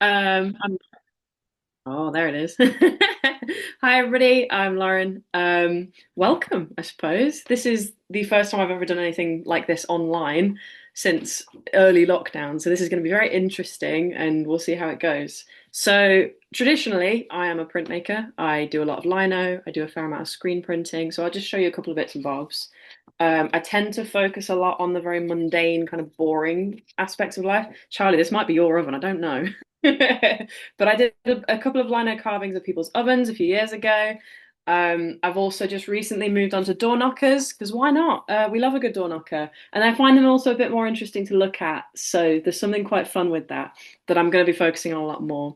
I'm oh, there it is. Hi everybody, I'm Lauren. Welcome, I suppose. This is the first time I've ever done anything like this online since early lockdown, so this is going to be very interesting and we'll see how it goes. So, traditionally, I am a printmaker. I do a lot of lino, I do a fair amount of screen printing, so I'll just show you a couple of bits and bobs. I tend to focus a lot on the very mundane, kind of boring aspects of life. Charlie, this might be your oven, I don't know. But I did a couple of lino carvings of people's ovens a few years ago. I've also just recently moved on to door knockers because why not? We love a good door knocker, and I find them also a bit more interesting to look at. So there's something quite fun with that I'm going to be focusing on a lot more.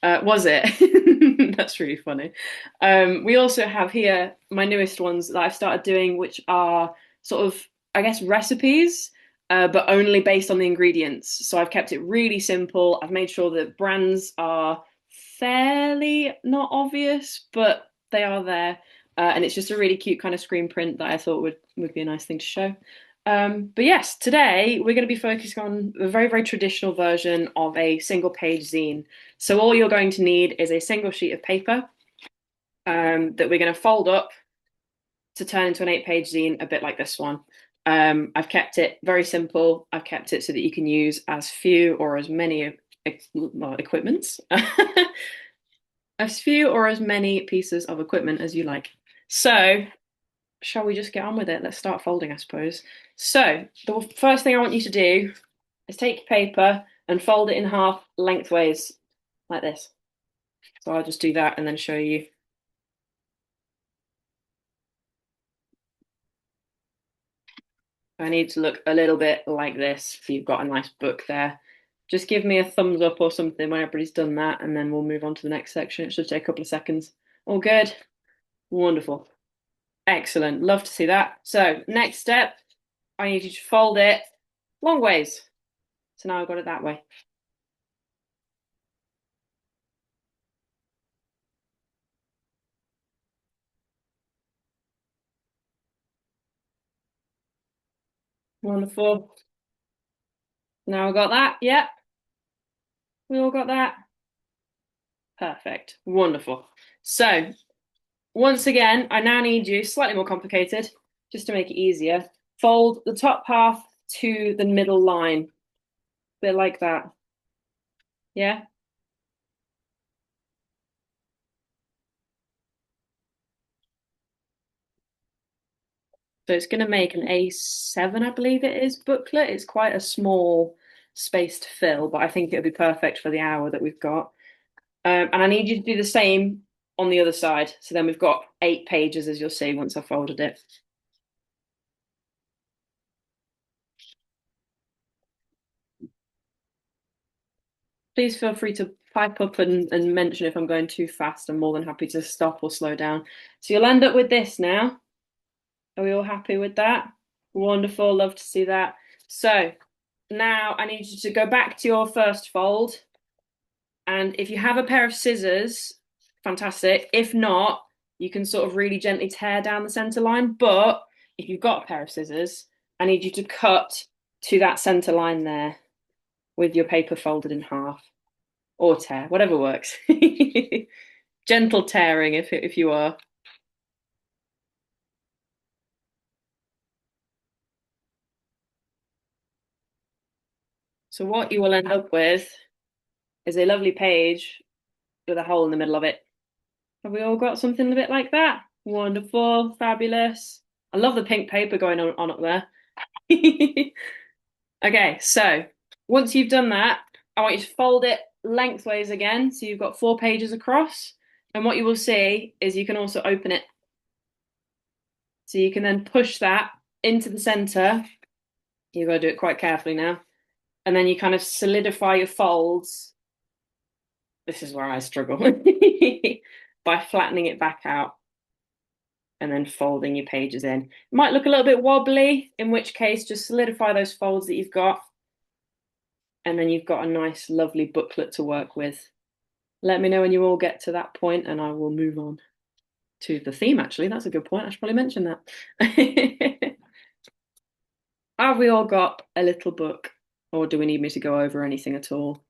Was it? That's really funny. We also have here my newest ones that I've started doing, which are sort of, I guess, recipes, but only based on the ingredients. So I've kept it really simple. I've made sure that brands are fairly not obvious, but they are there. And it's just a really cute kind of screen print that I thought would be a nice thing to show. But yes, today we're going to be focusing on a very, very traditional version of a single page zine. So all you're going to need is a single sheet of paper that we're going to fold up to turn into an 8 page zine, a bit like this one. I've kept it very simple. I've kept it so that you can use as few or as many equipments, as few or as many pieces of equipment as you like. So, shall we just get on with it? Let's start folding, I suppose. So, the first thing I want you to do is take your paper and fold it in half lengthways, like this. So, I'll just do that and then show you. I need to look a little bit like this so you've got a nice book there. Just give me a thumbs up or something when everybody's done that, and then we'll move on to the next section. It should take a couple of seconds. All good? Wonderful. Excellent. Love to see that. So, next step, I need you to fold it long ways. So now I've got it that way. Wonderful. Now I've got that. Yep. We all got that. Perfect. Wonderful. So, once again, I now need you, slightly more complicated, just to make it easier. Fold the top half to the middle line. Bit like that. Yeah. So it's going to make an A7, I believe it is, booklet. It's quite a small space to fill, but I think it would be perfect for the hour that we've got. And I need you to do the same on the other side. So then we've got 8 pages, as you'll see once I've folded it. Please feel free to pipe up and mention if I'm going too fast. I'm more than happy to stop or slow down. So you'll end up with this now. Are we all happy with that? Wonderful. Love to see that. So now I need you to go back to your first fold. And if you have a pair of scissors, fantastic. If not, you can sort of really gently tear down the center line. But if you've got a pair of scissors, I need you to cut to that center line there with your paper folded in half or tear, whatever works. Gentle tearing if you are. So what you will end up with is a lovely page with a hole in the middle of it. Have we all got something a bit like that? Wonderful, fabulous. I love the pink paper going on up there. Okay, so once you've done that, I want you to fold it lengthways again. So you've got 4 pages across. And what you will see is you can also open it. So you can then push that into the center. You've got to do it quite carefully now. And then you kind of solidify your folds. This is where I struggle by flattening it back out and then folding your pages in. It might look a little bit wobbly, in which case just solidify those folds that you've got. And then you've got a nice, lovely booklet to work with. Let me know when you all get to that point and I will move on to the theme, actually. That's a good point. I should probably mention that. Have we all got a little book? Or do we need me to go over anything at all?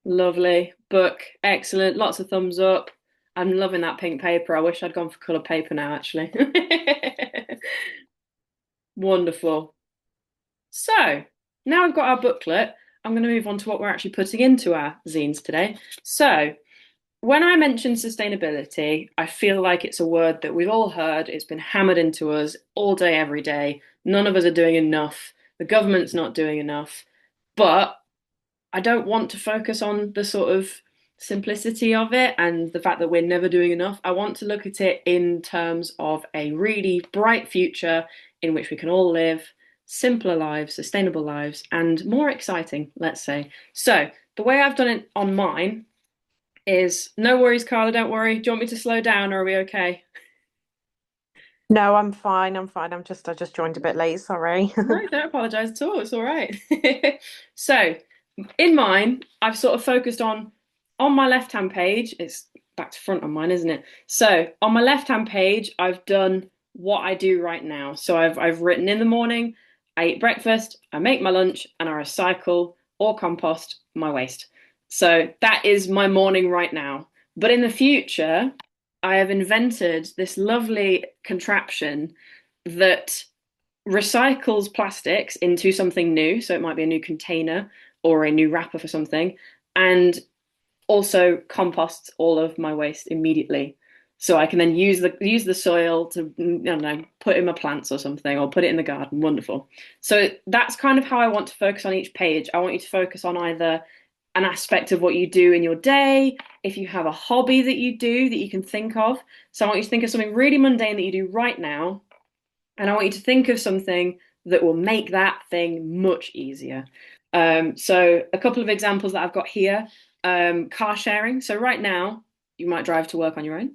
Lovely. Book. Excellent. Lots of thumbs up. I'm loving that pink paper. I wish I'd gone for colour paper now, actually. Wonderful. So, now we've got our booklet, I'm going to move on to what we're actually putting into our zines today. So, when I mention sustainability, I feel like it's a word that we've all heard. It's been hammered into us all day, every day. None of us are doing enough. The government's not doing enough. But I don't want to focus on the sort of simplicity of it and the fact that we're never doing enough. I want to look at it in terms of a really bright future in which we can all live simpler lives, sustainable lives, and more exciting, let's say. So, the way I've done it on mine is no worries, Carla, don't worry. Do you want me to slow down or are we okay? No, I'm fine. I'm fine. I just joined a bit late, sorry. No, don't apologize at all. It's all right. So, in mine, I've sort of focused on my left-hand page. It's back to front on mine, isn't it? So, on my left-hand page, I've done what I do right now. So, I've written in the morning, I eat breakfast, I make my lunch, and I recycle or compost my waste. So, that is my morning right now. But in the future, I have invented this lovely contraption that recycles plastics into something new. So it might be a new container or a new wrapper for something, and also composts all of my waste immediately. So I can then use the soil to, I don't know, put in my plants or something, or put it in the garden. Wonderful. So that's kind of how I want to focus on each page. I want you to focus on either an aspect of what you do in your day, if you have a hobby that you do that you can think of. So I want you to think of something really mundane that you do right now, and I want you to think of something that will make that thing much easier. So, a couple of examples that I've got here, car sharing. So, right now, you might drive to work on your own.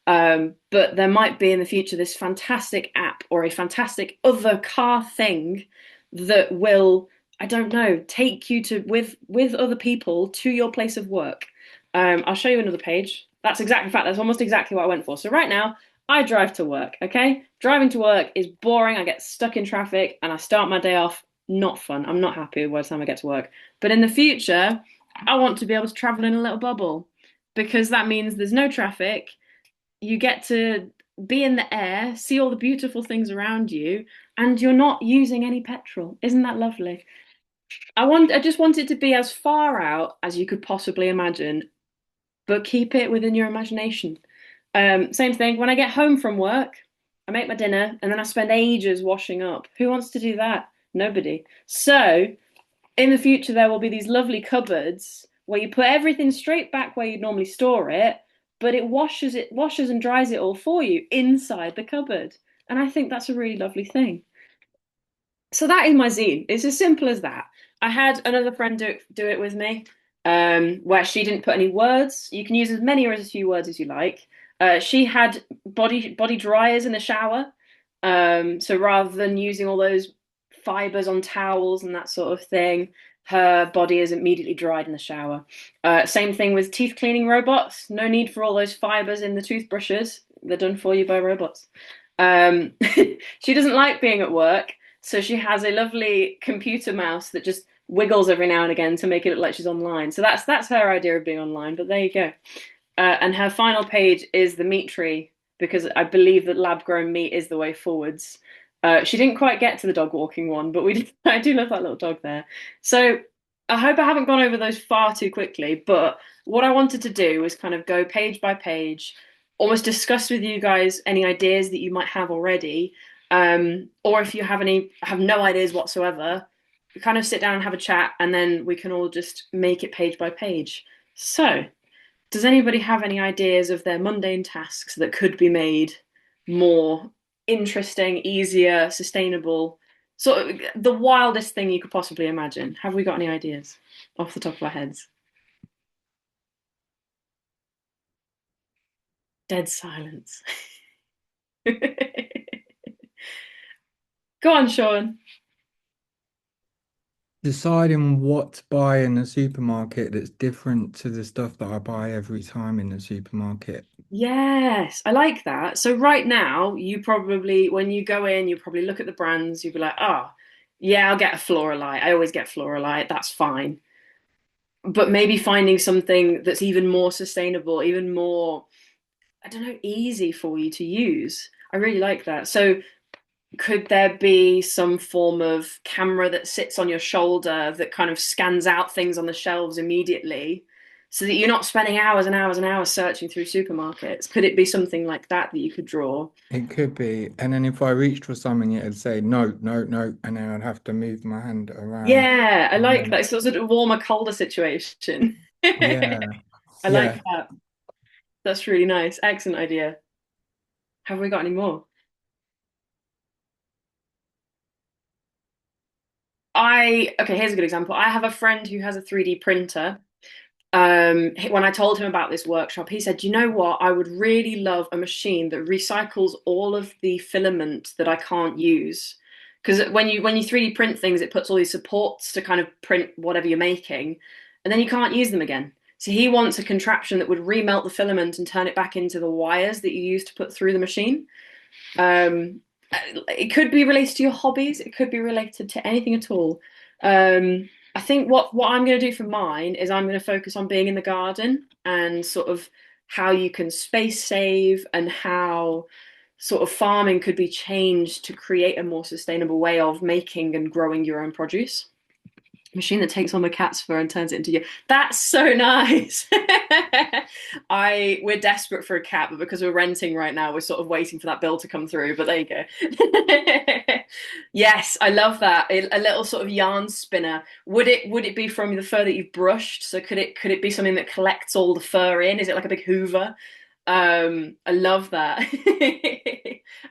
But there might be in the future this fantastic app or a fantastic other car thing that will, I don't know, take you to with other people to your place of work. I'll show you another page. That's exactly, in fact, that's almost exactly what I went for. So right now, I drive to work, okay? Driving to work is boring. I get stuck in traffic and I start my day off not fun. I'm not happy by the time I get to work. But in the future, I want to be able to travel in a little bubble because that means there's no traffic. You get to be in the air, see all the beautiful things around you, and you're not using any petrol. Isn't that lovely? I just want it to be as far out as you could possibly imagine, but keep it within your imagination. Same thing. When I get home from work, I make my dinner and then I spend ages washing up. Who wants to do that? Nobody. So, in the future, there will be these lovely cupboards where you put everything straight back where you'd normally store it, but it washes and dries it all for you inside the cupboard. And I think that's a really lovely thing. So that is my zine. It's as simple as that. I had another friend do it with me, where she didn't put any words. You can use as many or as few words as you like. She had body dryers in the shower. So rather than using all those fibers on towels and that sort of thing, her body is immediately dried in the shower. Same thing with teeth cleaning robots. No need for all those fibers in the toothbrushes. They're done for you by robots. She doesn't like being at work, so she has a lovely computer mouse that just wiggles every now and again to make it look like she's online. So that's her idea of being online. But there you go. And her final page is the meat tree because I believe that lab grown meat is the way forwards. She didn't quite get to the dog walking one, but I do love that little dog there. So I hope I haven't gone over those far too quickly. But what I wanted to do was kind of go page by page, almost discuss with you guys any ideas that you might have already, or if you have no ideas whatsoever, kind of sit down and have a chat, and then we can all just make it page by page. So, does anybody have any ideas of their mundane tasks that could be made more interesting, easier, sustainable? Sort of the wildest thing you could possibly imagine. Have we got any ideas off the top of our heads? Dead silence. Go on, Sean. Deciding what to buy in the supermarket that's different to the stuff that I buy every time in the supermarket. Yes, I like that. So right now, you probably, when you go in, you probably look at the brands, you'll be like, oh, yeah, I'll get a Floralite. I always get Floralite. That's fine. but maybe finding something that's even more sustainable, even more, I don't know, easy for you to use. I really like that. So could there be some form of camera that sits on your shoulder that kind of scans out things on the shelves immediately so that you're not spending hours and hours and hours searching through supermarkets? Could it be something like that that you could draw? It could be. And then if I reached for something, it'd say no, no, no, and then I'd have to move my hand around. Yeah, I like Um, that. It's sort of a warmer, colder situation. yeah, I like yeah. that. That's really nice. Excellent idea. Have we got any more? Okay, here's a good example. I have a friend who has a 3D printer. When I told him about this workshop, he said, "You know what? I would really love a machine that recycles all of the filament that I can't use." Because when you 3D print things, it puts all these supports to kind of print whatever you're making, and then you can't use them again. So he wants a contraption that would remelt the filament and turn it back into the wires that you use to put through the machine. Um, it could be related to your hobbies. It could be related to anything at all. I think what I'm going to do for mine is I'm going to focus on being in the garden and sort of how you can space save and how sort of farming could be changed to create a more sustainable way of making and growing your own produce. Machine that takes all my cat's fur and turns it into you. That's so nice. We're desperate for a cat, but because we're renting right now, we're sort of waiting for that bill to come through. But there you go. Yes, I love that. A little sort of yarn spinner. Would it be from the fur that you've brushed? So could it be something that collects all the fur in? Is it like a big Hoover? I love that.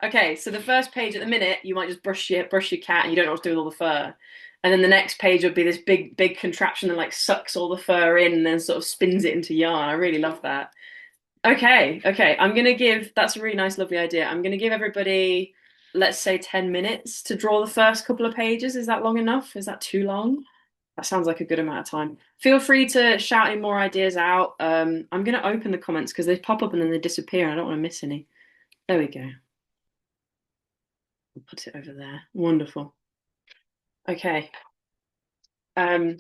Okay, so the first page at the minute, you might just brush your cat and you don't know what to do with all the fur. And then the next page would be this big contraption that like sucks all the fur in and then sort of spins it into yarn. I really love that. Okay. That's a really nice, lovely idea. I'm gonna give everybody, let's say 10 minutes to draw the first couple of pages. Is that long enough? Is that too long? That sounds like a good amount of time. Feel free to shout any more ideas out. I'm gonna open the comments because they pop up and then they disappear and I don't want to miss any. There we go. I'll put it over there. Wonderful. Okay. Um,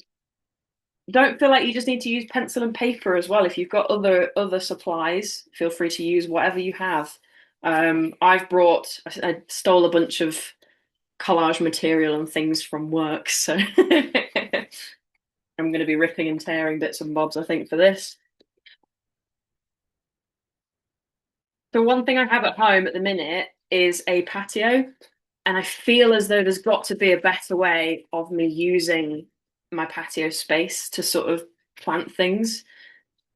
don't feel like you just need to use pencil and paper as well. If you've got other supplies, feel free to use whatever you have. I stole a bunch of collage material and things from work, so I'm going to be ripping and tearing bits and bobs, I think, for this. The one thing I have at home at the minute is a patio, and I feel as though there's got to be a better way of me using my patio space to sort of plant things.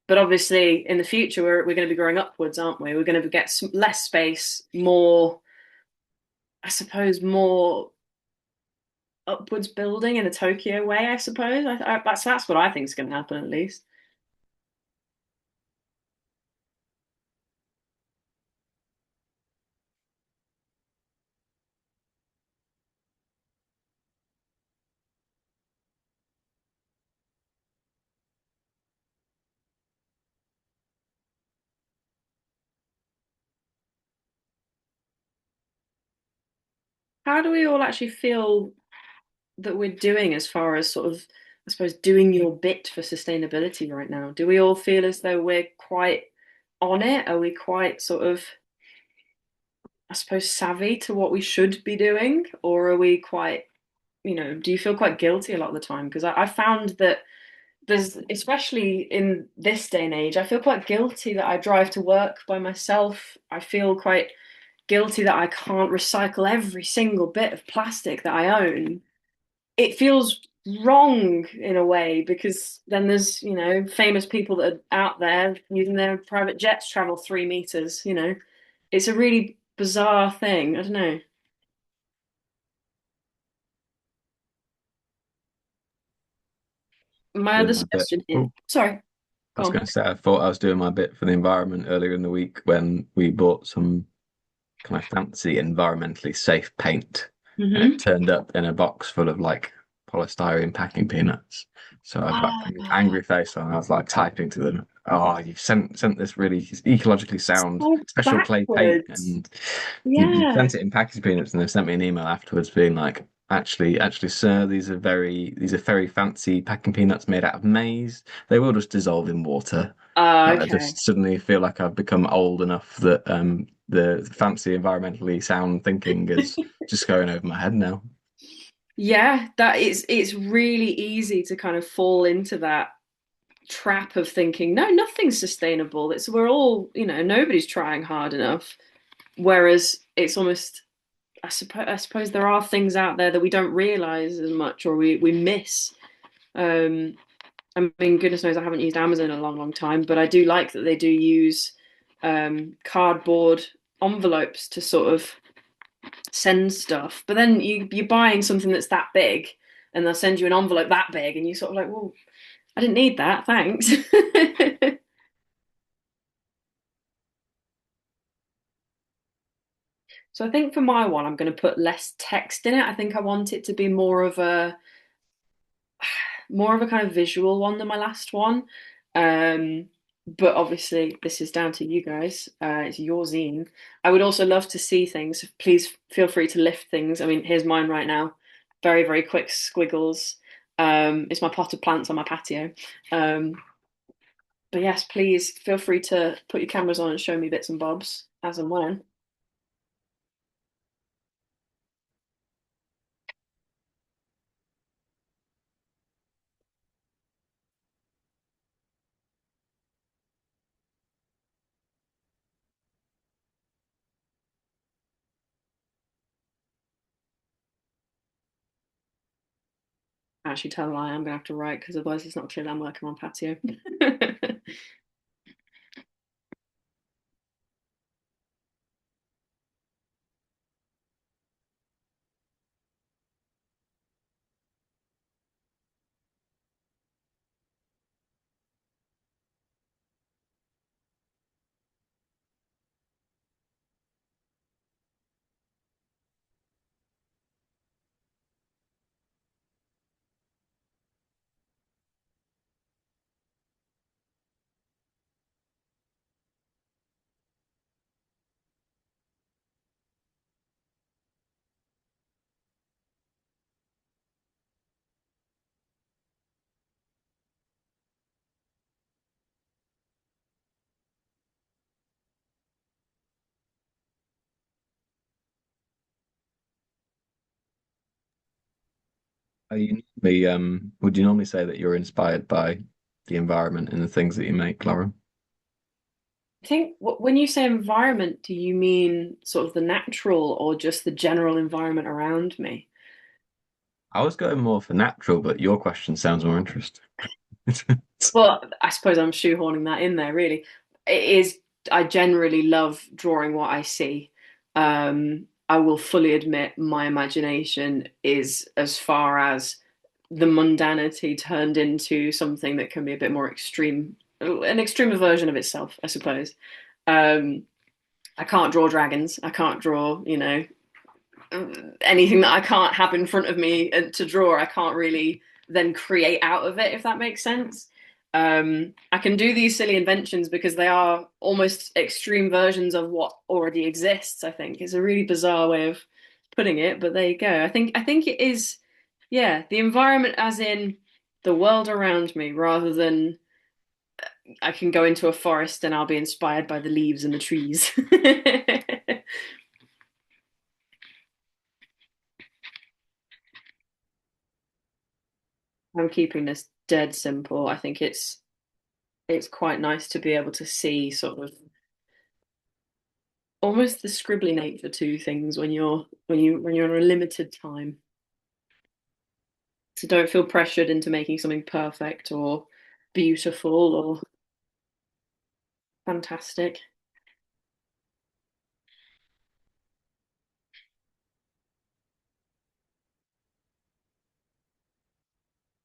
But obviously, in the future, we're going to be growing upwards, aren't we? We're going to get less space, more, I suppose, more upwards building in a Tokyo way. I suppose that's what I think is going to happen at least. How do we all actually feel that we're doing as far as sort of, I suppose, doing your bit for sustainability right now? Do we all feel as though we're quite on it? Are we quite sort of, I suppose, savvy to what we should be doing, or are we quite, do you feel quite guilty a lot of the time? Because I found that there's, especially in this day and age, I feel quite guilty that I drive to work by myself. I feel quite guilty that I can't recycle every single bit of plastic that I own. It feels wrong in a way because then there's, famous people that are out there using their private jets travel 3 meters. It's a really bizarre thing. I don't know. My other Doing my bit. suggestion here. Oh, Sorry, I go was on. going to say, I thought I was doing my bit for the environment earlier in the week when we bought some kind of fancy environmentally safe paint, and it Mm-hmm. turned up in a box full of like polystyrene packing peanuts. So I got an Oh, angry face on. I was like typing to them, "Oh, you've sent this really ecologically sound so special clay paint, backwards. and you Yeah. sent it in packaging peanuts." And they sent me an email afterwards being like, Actually, sir, these are very fancy packing peanuts made out of maize. They will just dissolve in water. I Okay. just suddenly feel like I've become old enough that the fancy environmentally sound thinking is just going over my head now. Yeah, that is it's really easy to kind of fall into that trap of thinking, no, nothing's sustainable. It's we're all, nobody's trying hard enough. Whereas it's almost I suppose there are things out there that we don't realize as much or we miss. Um, I mean, goodness knows I haven't used Amazon in a long, long time, but I do like that they do use cardboard envelopes to sort of send stuff. But then you're buying something that's that big, and they'll send you an envelope that big, and you sort of like, well, I didn't need that, thanks. So I think for my one, I'm going to put less text in it. I think I want it to be more of a kind of visual one than my last one. Um, but obviously, this is down to you guys. It's your zine. I would also love to see things. Please feel free to lift things. I mean, here's mine right now. Very, very quick squiggles. It's my potted plants on my patio. Um, but yes, please feel free to put your cameras on and show me bits and bobs as and when. Actually, tell a lie, I'm gonna have to write because otherwise it's not clear that I'm working on patio. Would you normally say that you're inspired by the environment and the things that you make, Lauren? I think when you say environment, do you mean sort of the natural or just the general environment around me? I was going more for natural, but your question sounds more interesting. Well, I suppose I'm shoehorning that in there, really. It is, I generally love drawing what I see. I will fully admit my imagination is as far as the mundanity turned into something that can be a bit more extreme, an extreme version of itself, I suppose. Um, I can't draw dragons. I can't draw, anything that I can't have in front of me to draw. I can't really then create out of it, if that makes sense. I can do these silly inventions because they are almost extreme versions of what already exists. I think it's a really bizarre way of putting it, but there you go. I think it is, yeah, the environment as in the world around me, rather than I can go into a forest and I'll be inspired by the leaves and the trees. I'm keeping this dead simple. I think it's quite nice to be able to see sort of almost the scribbly nature to things when you're on a limited time. So don't feel pressured into making something perfect or beautiful or fantastic.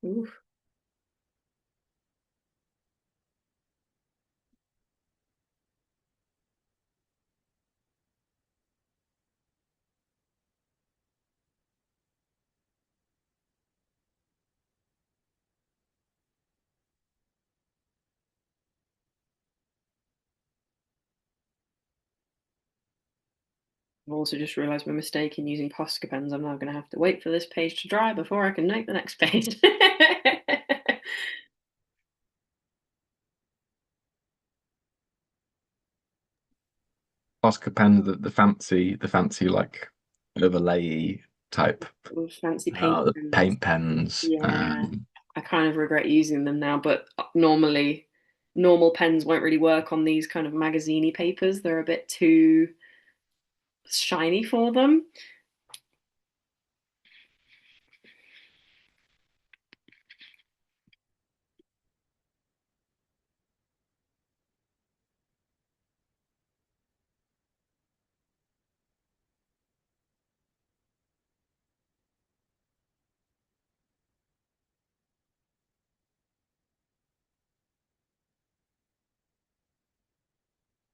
Oof. I've also just realised my mistake in using Posca pens. I'm now going to have to wait for this page to dry before I can make the next page. Oscar pen, the fancy like overlay type, Fancy paint the pens. paint pens. Yeah, I kind of regret using them now, but normally normal pens won't really work on these kind of magaziney papers. They're a bit too shiny for them.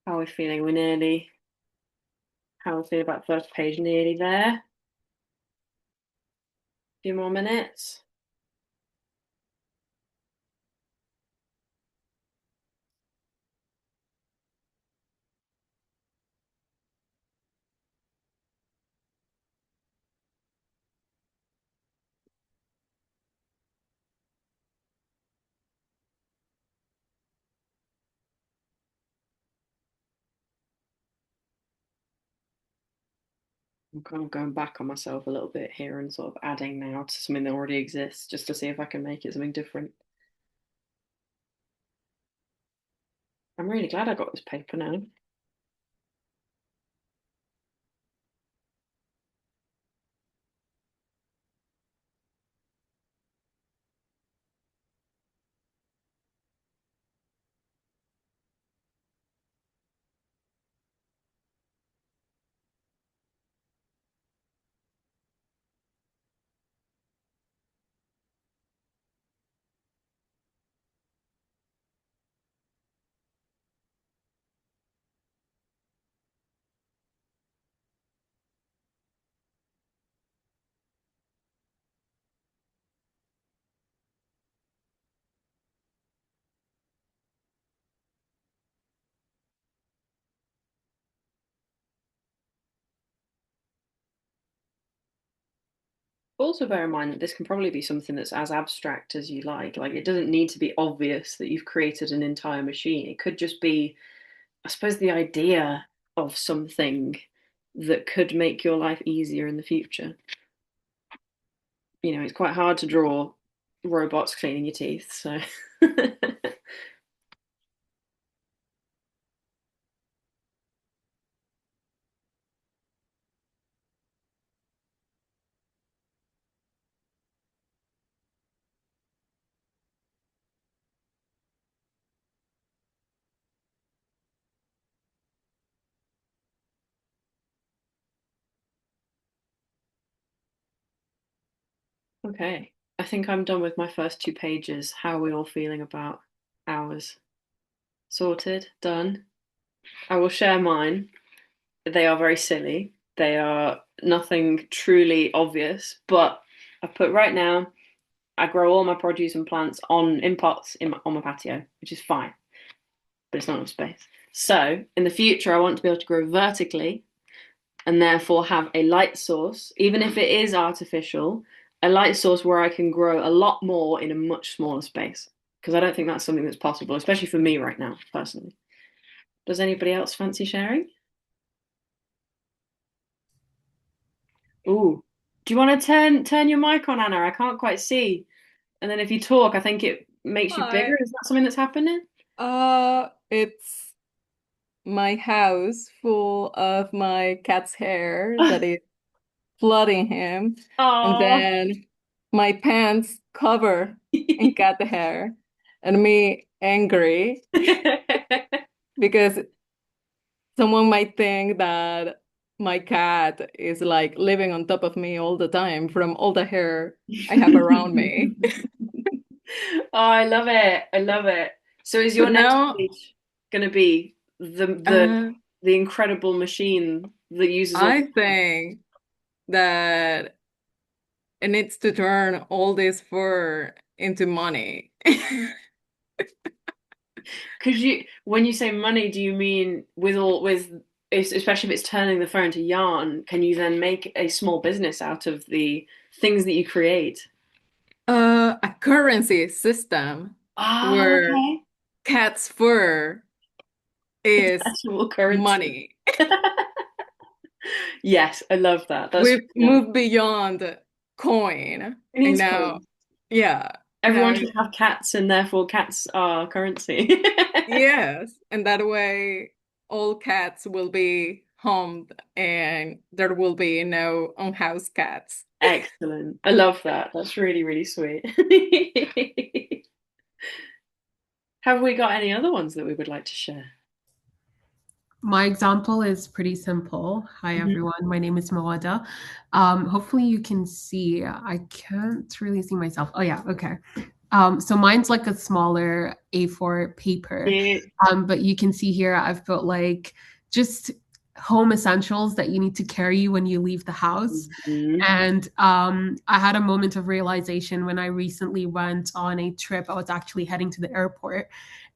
How are we feeling? We're nearly, how are we feeling about the first page? Nearly there. A few more minutes. I'm kind of going back on myself a little bit here and sort of adding now to something that already exists just to see if I can make it something different. I'm really glad I got this paper now. Also bear in mind that this can probably be something that's as abstract as you like. Like it doesn't need to be obvious that you've created an entire machine. It could just be, I suppose, the idea of something that could make your life easier in the future. You know, it's quite hard to draw robots cleaning your teeth, so okay. I think I'm done with my first two pages. How are we all feeling about ours? Sorted, done. I will share mine. They are very silly. They are nothing truly obvious, but I've put right now, I grow all my produce and plants in pots on my patio, which is fine, but it's not enough space. So in the future, I want to be able to grow vertically and therefore have a light source, even if it is artificial, a light source where I can grow a lot more in a much smaller space. Because I don't think that's something that's possible, especially for me right now, personally. Does anybody else fancy sharing? Ooh. Do you want to turn your mic on, Anna? I can't quite see. And then if you talk, I think it makes you bigger. Hi. Is that something that's happening? It's my house full of my cat's hair that is flooding him, and Oh. then my pants cover in cat hair, and me angry because someone might think that my cat is like living on top of me all the time from all the hair I have around me. Oh, I love it. I love it. So is your But next now, page going to be the uh, the incredible machine that uses all I think that it needs to turn all this fur into money. because you when you say money, do you mean with especially if it's turning the fur into yarn, can you then make a small business out of the things that you create? A currency system Oh, where okay. cat's fur It's is actual currency. money. Yes, I love that. That's We've moved beyond coin, it and is now, cool. yeah, now, Everyone should have cats, and therefore cats are currency. yes, and that way all cats will be homed, and there will be no unhoused cats. Excellent. I love that. That's really, really sweet. Have we got any other ones that we would like to share? My example is pretty simple. Hi, Mhm. everyone. My name is Mawada. Hopefully you can see. I can't really see myself. Oh, yeah. Okay. So mine's like a smaller A4 paper. Yeah. But you can see here I've put like just home essentials that you need to carry when you leave the house. Mhm. And I had a moment of realization when I recently went on a trip. I was actually heading to the airport,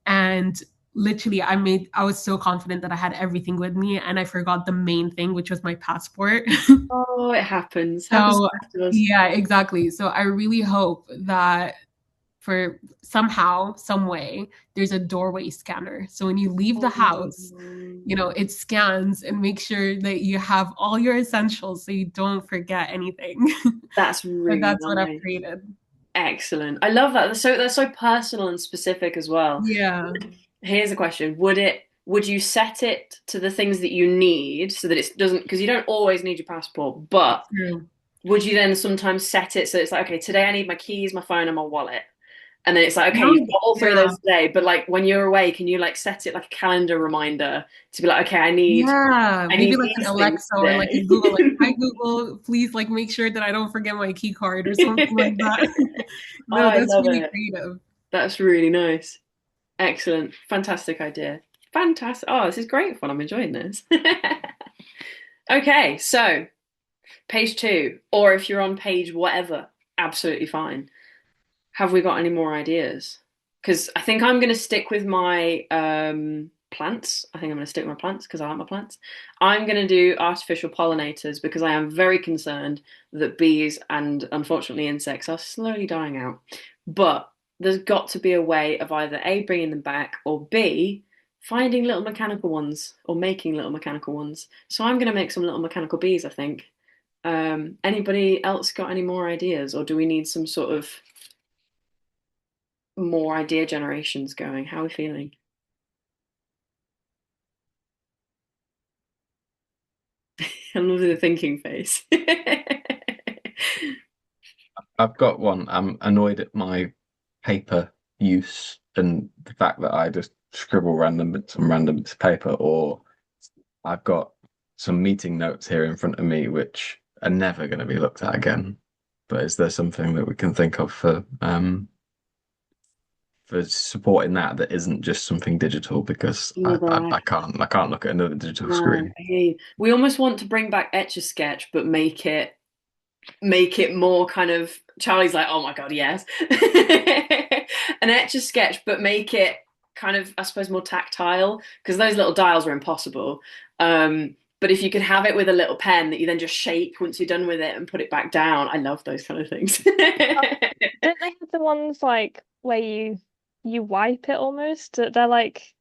and literally I was so confident that I had everything with me, and I forgot the main thing, which was my passport. Oh, it happens. Happens to So the best of us. yeah, exactly. So I really hope that for somehow, some way, there's a doorway scanner. So when you leave the house, it scans and makes sure that you have all your essentials so you don't forget anything. That's And really that's what I've nice. created. Excellent. I love that. That's so personal and specific as well. Yeah. Here's a question. Would you set it to the things that you need so that it doesn't, because you don't always need your passport, but True. would you then sometimes set it so it's like, okay, today I need my keys, my phone, and my wallet. And then it's like, okay, No, you've got all three of yeah. those today, but like when you're away, can you like set it like a calendar reminder to be like, okay, I need Yeah, I maybe need like an these things Alexa or like a Google, like, today. hi Google, please like make sure that I don't forget my key card or something like that. Oh, No, I that's love really it. creative. That's really nice. Excellent. Fantastic idea. Fantastic. Oh, this is great fun. I'm enjoying this. Okay, so page two, or if you're on page whatever, absolutely fine. Have we got any more ideas? Because I think I'm going to stick with my plants. I think I'm going to stick with my plants because I like my plants. I'm going to do artificial pollinators because I am very concerned that bees and unfortunately insects are slowly dying out. But there's got to be a way of either A, bringing them back, or B, finding little mechanical ones or making little mechanical ones. So I'm going to make some little mechanical bees, I think. Anybody else got any more ideas, or do we need some sort of more idea generations going? How are we feeling? I love the thinking face. I've got one. I'm annoyed at my paper use and the fact that I just scribble random bits of paper, or I've got some meeting notes here in front of me which are never going to be looked at again. But is there something that we can think of for supporting that isn't just something digital? Because Another, I can't look at another digital no, screen. we almost want to bring back Etch a Sketch, but make it more kind of. Charlie's like, oh my god, yes, an Etch a Sketch, but make it kind of, I suppose, more tactile because those little dials are impossible. But if you could have it with a little pen that you then just shake once you're done with it and put it back down, I love those kind of things. Don't they have the ones like where you wipe it almost? They're like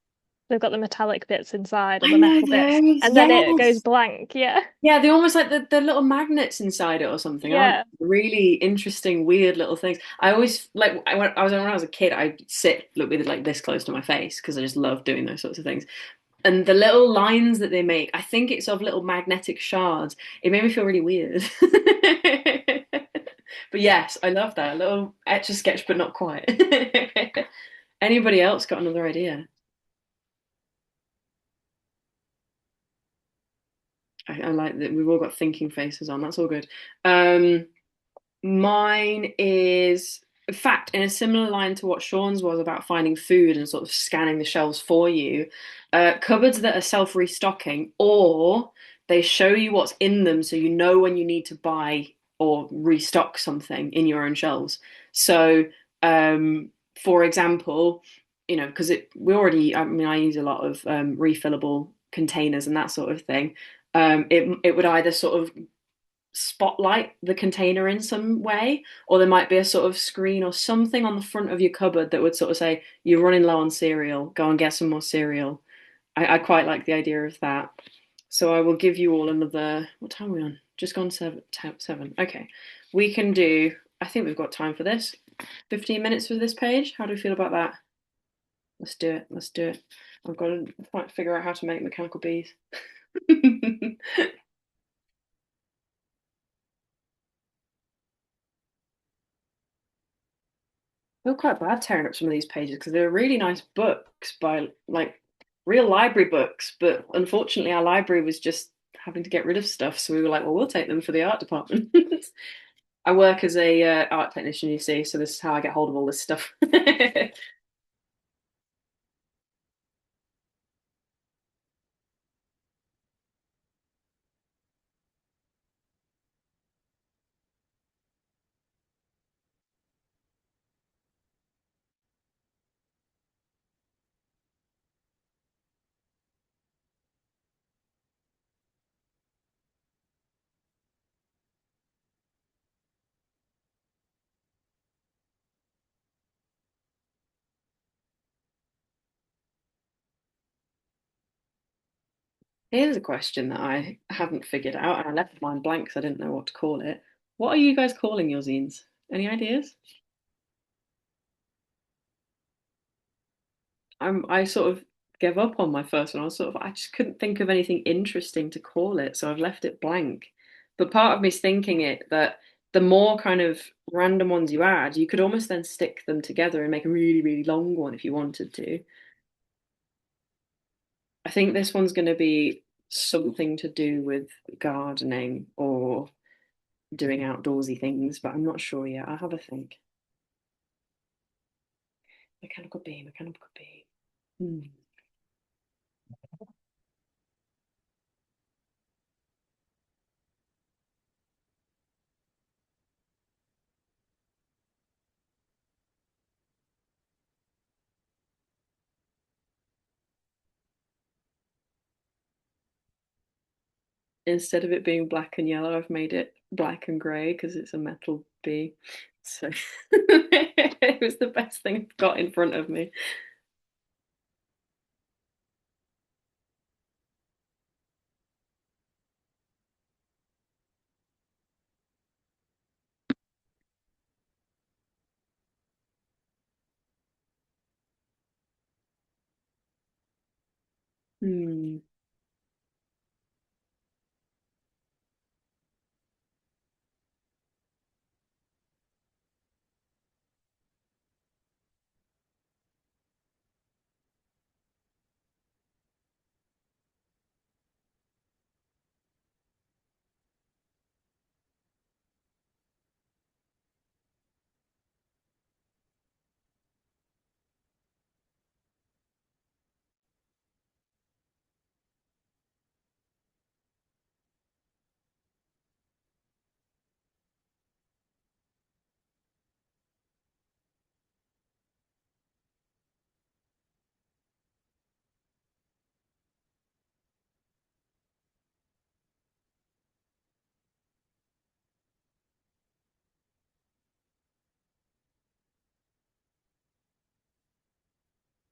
they've got the metallic bits inside or I the know metal bits, those. and then it goes Yes. blank. Yeah, Yeah, they're almost like the little magnets inside it or something, aren't yeah. they? Really interesting, weird little things. I always like when I was a kid, I sit look with it like this close to my face because I just love doing those sorts of things. And the little lines that they make, I think it's of little magnetic shards. It made me feel really weird. But yes, I love that. A little etch a sketch, but not quite. Anybody else got another idea? I like that we've all got thinking faces on. That's all good. Mine is, in fact, in a similar line to what Sean's was about finding food and sort of scanning the shelves for you. Cupboards that are self-restocking, or they show you what's in them so you know when you need to buy or restock something in your own shelves. So, for example, because I use a lot of refillable containers and that sort of thing, it would either sort of spotlight the container in some way, or there might be a sort of screen or something on the front of your cupboard that would sort of say, you're running low on cereal, go and get some more cereal. I quite like the idea of that. So I will give you all another, what time are we on? Just gone seven. Okay. We can do, I think we've got time for this. 15 minutes for this page. How do we feel about that? Let's do it. Let's do it. I've got to figure out how to make mechanical bees. I feel quite bad tearing up some of these pages because they're really nice books by like real library books, but unfortunately our library was just having to get rid of stuff, so we were like, well, we'll take them for the art department. I work as a art technician, you see, so this is how I get hold of all this stuff. Here's a question that I haven't figured out, and I left mine blank because I didn't know what to call it. What are you guys calling your zines? Any ideas? I sort of gave up on my first one. I just couldn't think of anything interesting to call it, so I've left it blank. But part of me's thinking it that the more kind of random ones you add, you could almost then stick them together and make a really, really long one if you wanted to. I think this one's going to be something to do with gardening or doing outdoorsy things, but I'm not sure yet. I'll have a think. Mechanical bee, mechanical bee. Hmm. Instead of it being black and yellow, I've made it black and grey because it's a metal bee. So it was the best thing I've got in front of me. Hmm.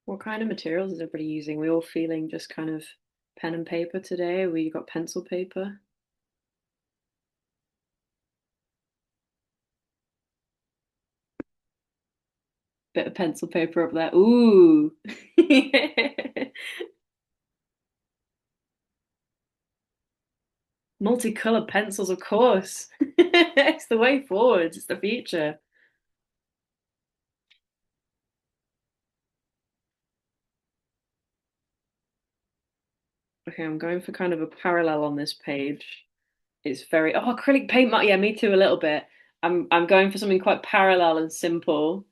What kind of materials is everybody using? We all feeling just kind of pen and paper today? We got pencil paper? Bit of pencil paper up there. Ooh. Multicolored pencils, of course. It's the way forward. It's the future. Okay, I'm going for kind of a parallel on this page. It's very acrylic paint. Yeah, me too a little bit. I'm going for something quite parallel and simple,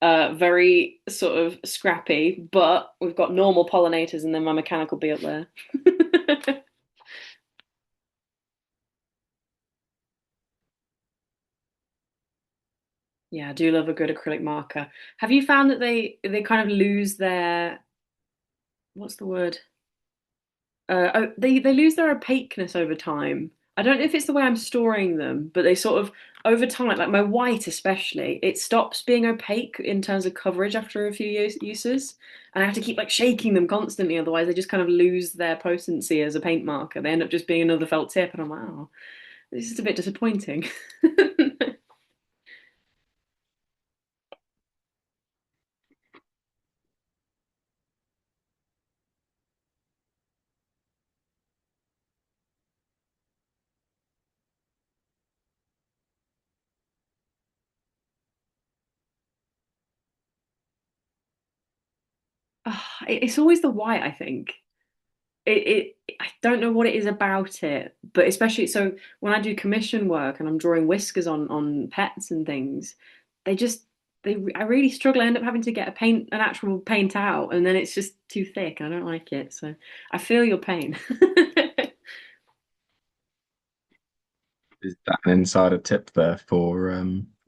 very sort of scrappy. But we've got normal pollinators and then my mechanical bee up there. Yeah, I do love a good acrylic marker. Have you found that they kind of lose their, what's the word? They lose their opaqueness over time. I don't know if it's the way I'm storing them, but they sort of over time, like my white especially, it stops being opaque in terms of coverage after a few uses, and I have to keep like shaking them constantly, otherwise they just kind of lose their potency as a paint marker. They end up just being another felt tip, and I'm like, oh, this is a bit disappointing. It's always the white, I think. I don't know what it is about it, but especially so when I do commission work and I'm drawing whiskers on pets and things, they just they I really struggle. I end up having to get an actual paint out, and then it's just too thick. I don't like it, so I feel your pain. Is that an insider tip there for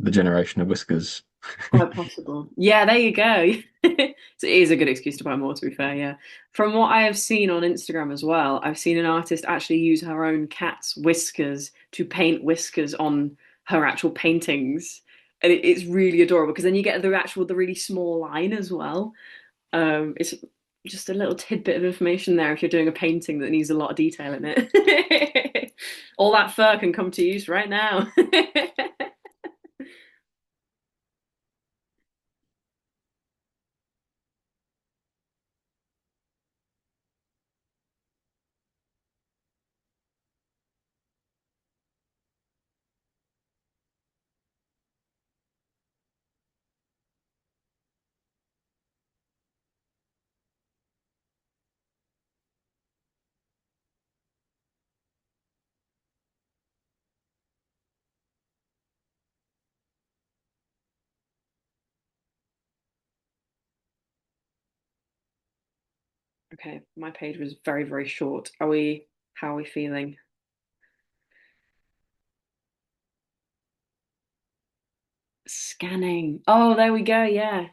the generation of whiskers? Quite possible. Yeah, there you go. So it is a good excuse to buy more, to be fair, yeah. From what I have seen on Instagram as well, I've seen an artist actually use her own cat's whiskers to paint whiskers on her actual paintings. And it's really adorable because then you get the really small line as well. It's just a little tidbit of information there if you're doing a painting that needs a lot of detail in it. All that fur can come to use right now. Okay, my page was very, very short. How are we feeling? Scanning. Oh, there we go. Yeah.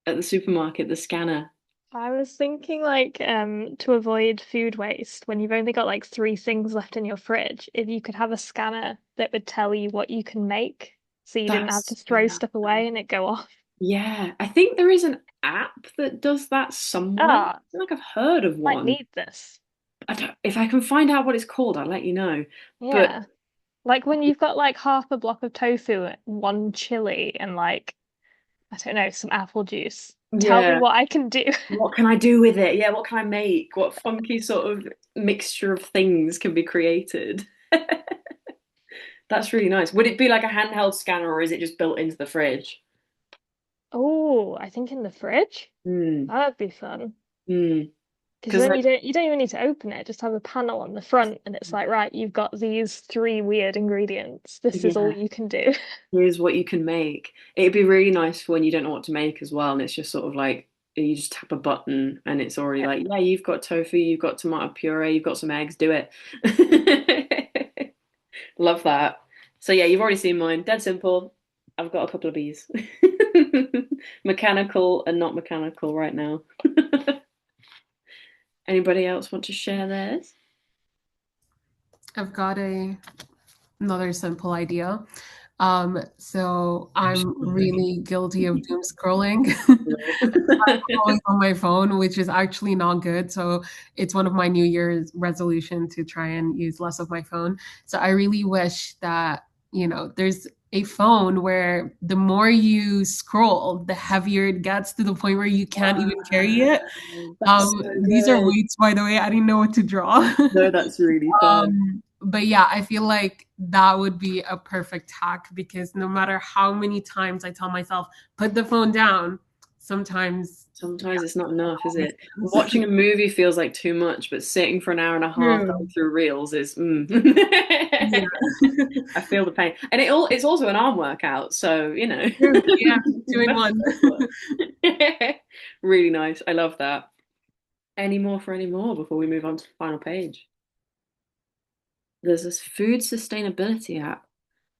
At the supermarket, the scanner. I was thinking like to avoid food waste when you've only got like three things left in your fridge, if you could have a scanner that would tell you what you can make so you didn't have to That's, throw stuff away and it go off. yeah. I think there is an app that does that somewhere. I Ah, feel like I've heard of might one. need this. If I can find out what it's called, I'll let you know. But Yeah. Like when you've got like half a block of tofu, one chili, and like, I don't know, some apple juice. Tell me yeah, what I can do. what can I do with it? Yeah, what can I make? What funky sort of mixture of things can be created? That's really nice. Would it be like a handheld scanner or is it just built into the fridge? Oh, I think in the fridge. Hmm. That'd be fun. Hmm. Because Because then like you don't even need to open it, just have a panel on the front and it's like, right, you've got these three weird ingredients. This is all yeah, you can do. here's what you can make. It'd be really nice for when you don't know what to make as well, and it's just sort of like you just tap a button and it's already like, yeah, you've got tofu, you've got tomato puree, you've got some eggs, do it. Love that. So yeah, you've already seen mine. Dead simple. I've got a couple of bees. Mechanical and not mechanical right now. Anybody else want to share theirs? I've got another simple idea. So I'm really guilty of doom scrolling. Always on my phone, which is actually not good. So it's one of my New Year's resolution to try and use less of my phone. So I really wish that, there's a phone where the more you scroll, the heavier it gets to the point where you can't even carry it. That's so These are good. weights, by the way. I didn't know what to draw. No, that's really fun. But yeah, I feel like that would be a perfect hack because no matter how many times I tell myself, put the phone down, sometimes, Sometimes it's not enough, is makes it? sense. Watching a movie feels like too much, but sitting for an hour and a half going True. through reels is Yeah. I feel the pain. And it's also an arm workout, so True. Yeah. Two in best one. of both worlds. Really nice. I love that. Any more before we move on to the final page? There's this food sustainability app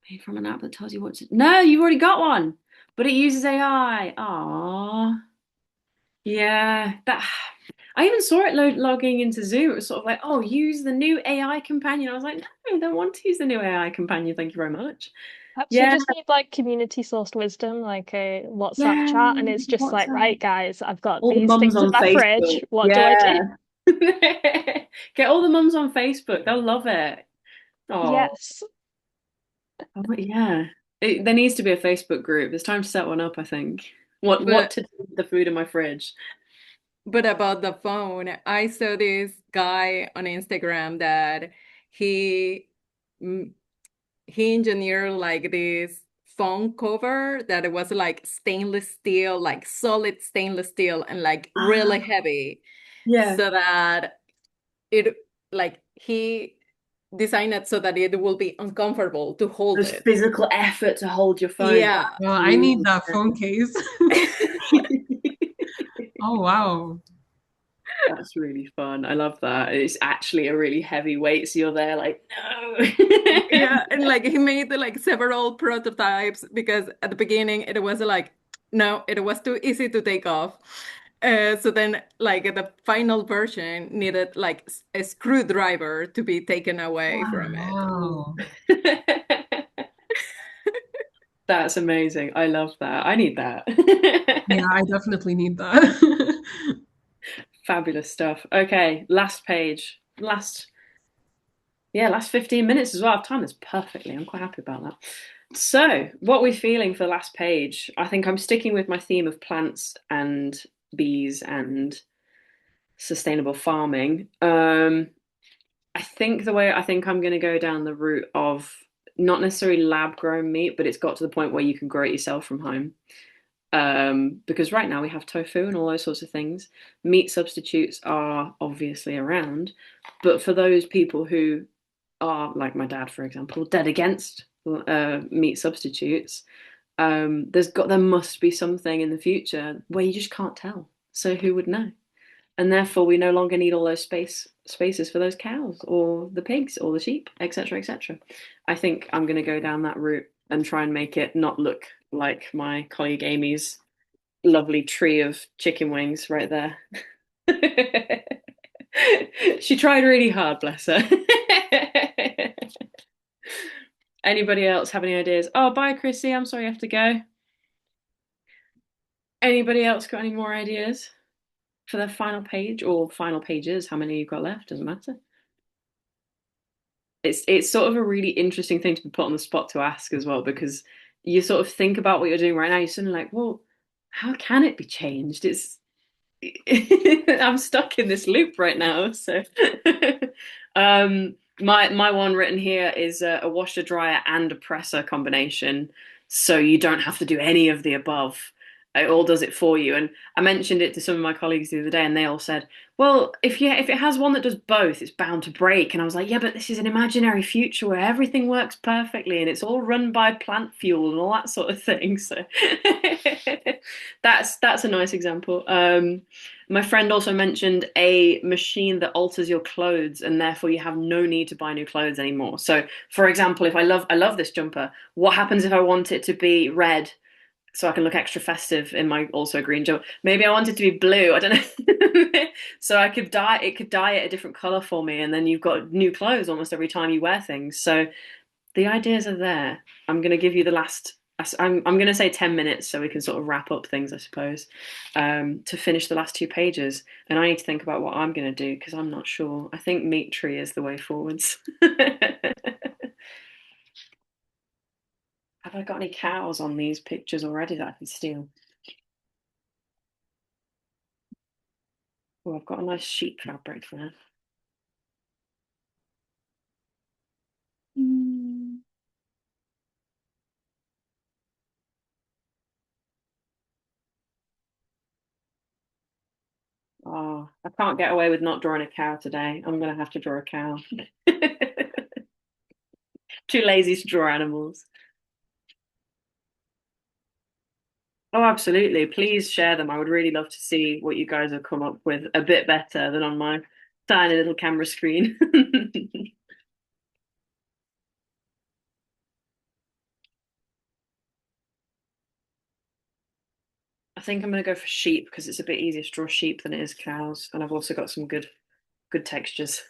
made from an app that tells you what to. No, you've already got one, but it uses AI. Ah, yeah. That I even saw it logging into Zoom. It was sort of like, oh, use the new AI companion. I was like, no, I don't want to use the new AI companion. Thank you very much. Perhaps you Yeah, just need like community sourced wisdom, like a WhatsApp yeah. chat, and it's just What's like, right, guys, I've got all the these mums things in on my Facebook? fridge. What do I do? Yeah. Get all the mums on Facebook. They'll love it. Oh, Yes. yeah. There needs to be a Facebook group. It's time to set one up, I think. What But to do with the food in my fridge? but about the phone, I saw this guy on Instagram that he mm, he engineered like this phone cover that it was like stainless steel, like solid stainless steel and like really Ah, heavy, yeah. so that it like he designed it so that it will be uncomfortable to hold There's it. physical effort to hold your phone. Yeah. Well, I need Absolutely. that phone case. Oh, wow. That's really fun. I love that. It's actually a really heavy weight, so you're there like, no. Yeah, and like he made like several prototypes because at the beginning it was like no, it was too easy to take off. So then like the final version needed like a screwdriver to be taken away from it. Wow. That's amazing. I love that. I need that. Yeah, I definitely need that. Fabulous stuff. Okay, last page. Last 15 minutes as well. I've timed this perfectly. I'm quite happy about that. So, what we're feeling for the last page, I think I'm sticking with my theme of plants and bees and sustainable farming. I think I'm going to go down the route of not necessarily lab grown meat, but it's got to the point where you can grow it yourself from home. Because right now we have tofu and all those sorts of things. Meat substitutes are obviously around, but for those people who are, like my dad, for example, dead against meat substitutes, there must be something in the future where you just can't tell. So who would know? And therefore we no longer need all those spaces for those cows or the pigs or the sheep, etc., etc. I think I'm going to go down that route and try and make it not look like my colleague Amy's lovely tree of chicken wings right there. She tried really hard, bless her. Anybody else have any ideas? Oh, bye, Chrissy. I'm sorry you have to go. Anybody else got any more ideas for their final page or final pages? How many you've got left? Doesn't matter. It's sort of a really interesting thing to be put on the spot to ask as well, because you sort of think about what you're doing right now. You're suddenly like, well, how can it be changed? It's I'm stuck in this loop right now. So, my one written here is a washer dryer and a presser combination, so you don't have to do any of the above. It all does it for you. And I mentioned it to some of my colleagues the other day, and they all said, "Well, if it has one that does both, it's bound to break." And I was like, "Yeah, but this is an imaginary future where everything works perfectly and it's all run by plant fuel and all that sort of thing." So that's a nice example. My friend also mentioned a machine that alters your clothes, and therefore you have no need to buy new clothes anymore. So, for example, if I love this jumper, what happens if I want it to be red? So I can look extra festive in my also green jumper. Maybe I want it to be blue. I don't know. So I could dye it could dye it a different color for me, and then you've got new clothes almost every time you wear things. So the ideas are there. I'm going to give you the last. I'm going to say 10 minutes so we can sort of wrap up things, I suppose, to finish the last two pages. And I need to think about what I'm going to do because I'm not sure. I think meat tree is the way forwards. Have I got any cows on these pictures already that I can steal? Oh, I've got a nice sheep fabric there. Mm. Oh, I can't get away with not drawing a cow today. I'm going to have to draw a cow. Too lazy to draw animals. Oh, absolutely. Please share them. I would really love to see what you guys have come up with a bit better than on my tiny little camera screen. I think I'm gonna go for sheep because it's a bit easier to draw sheep than it is cows, and I've also got some good textures.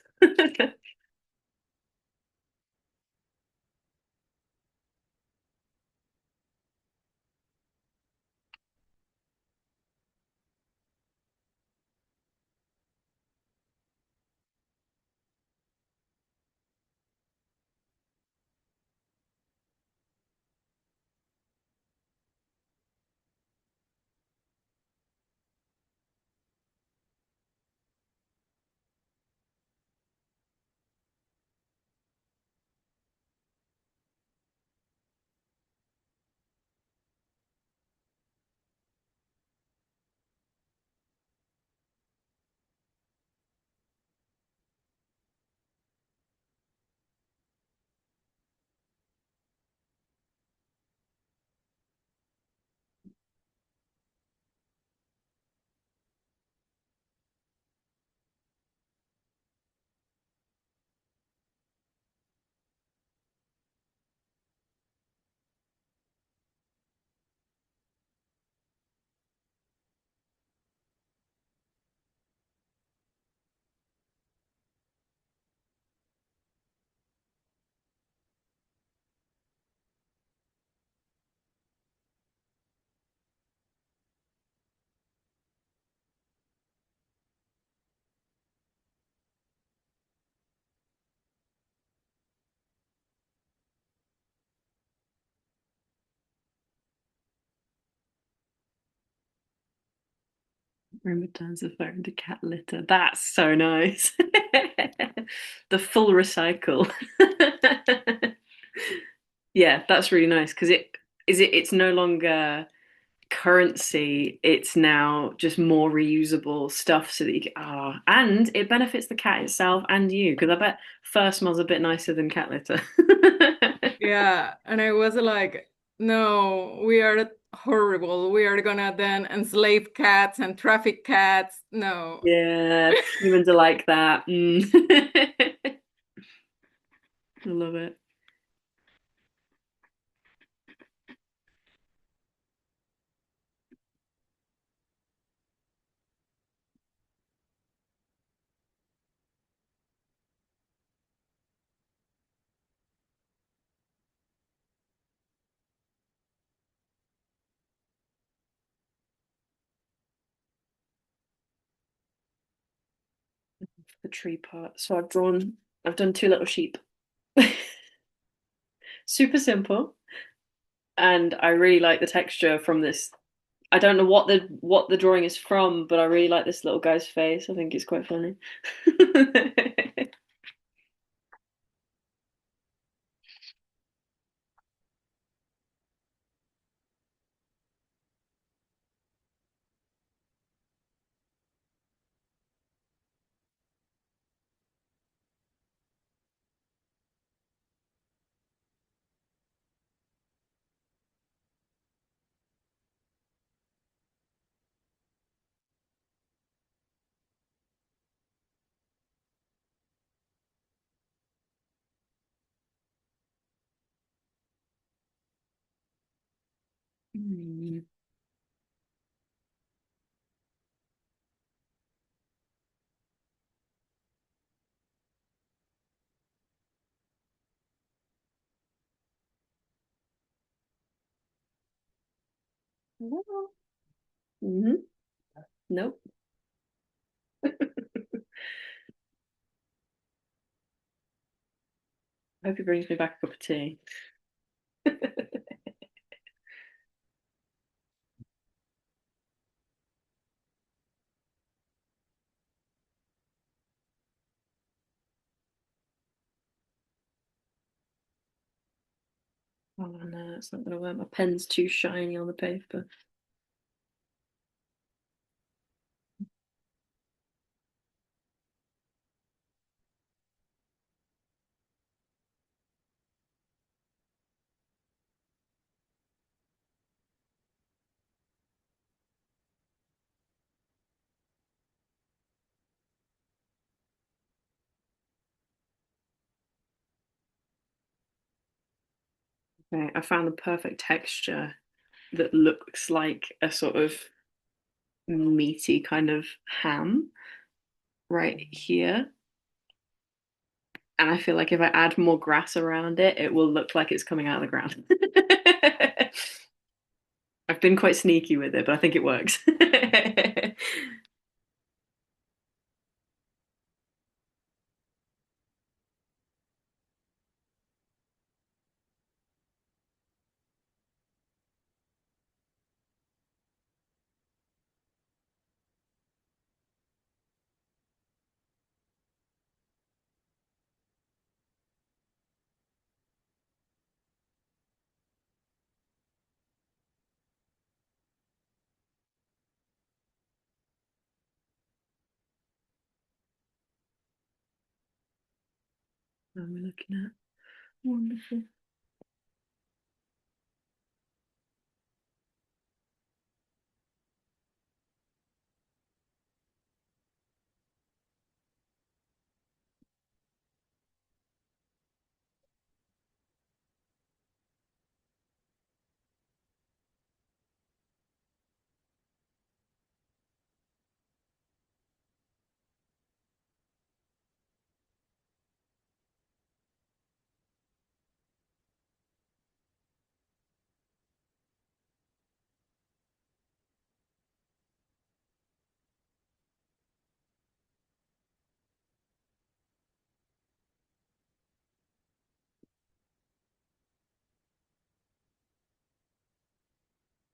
Room returns the phone to cat litter. That's so nice. The full recycle. Yeah, that's really nice because it's no longer currency, it's now just more reusable stuff so that you can, and it benefits the cat itself and you because I bet fur smells a bit nicer than cat litter. Yeah, and I was like, no, we are horrible. We are gonna then enslave cats and traffic cats. No. Yeah, humans are like that. I love it. The tree part. So I've done two little sheep. Super simple. And I really like the texture from this. I don't know what the drawing is from, but I really like this little guy's face. I think it's quite funny. Mm. Mm-hmm. Nope. I hope he brings me back a cup of tea. Oh no, it's not gonna work. My pen's too shiny on the paper. Okay, I found the perfect texture that looks like a sort of meaty kind of ham right here. And I feel like if I add more grass around it, it will look like it's coming out of the ground. I've been quite sneaky with it, but I think it works. What are we looking at? Wonderful.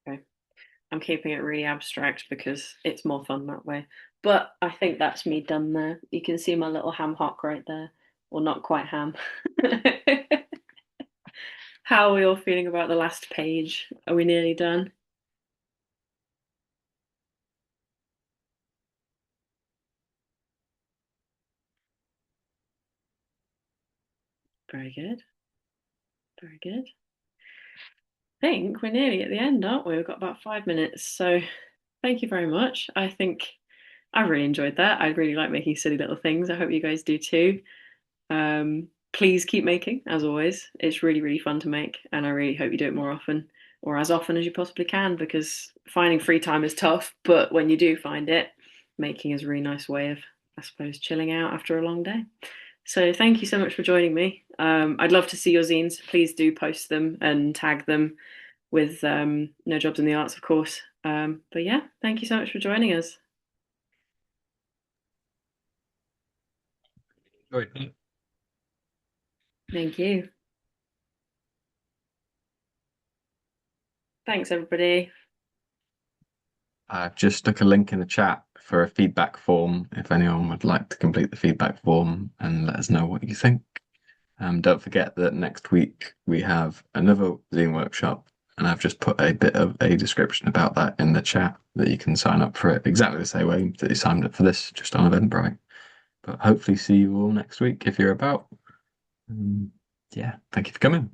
Okay. I'm keeping it really abstract because it's more fun that way. But I think that's me done there. You can see my little ham hock right there. Well, not quite ham. How are we all feeling about the last page? Are we nearly done? Very good. Very good. I think we're nearly at the end, aren't we? We've got about 5 minutes. So thank you very much. I think I really enjoyed that. I really like making silly little things. I hope you guys do too. Please keep making, as always. It's really, really fun to make, and I really hope you do it more often or as often as you possibly can because finding free time is tough. But when you do find it, making is a really nice way of, I suppose, chilling out after a long day. So thank you so much for joining me. I'd love to see your zines. Please do post them and tag them with No Jobs in the Arts, of course. But yeah, thank you so much for joining us. Enjoyed. Thank you. Thanks, everybody. I've just stuck a link in the chat for a feedback form if anyone would like to complete the feedback form and let us know what you think. Don't forget that next week we have another zine workshop, and I've just put a bit of a description about that in the chat that you can sign up for it exactly the same way that you signed up for this, just on Eventbrite. But hopefully see you all next week if you're about. Yeah, thank you for coming.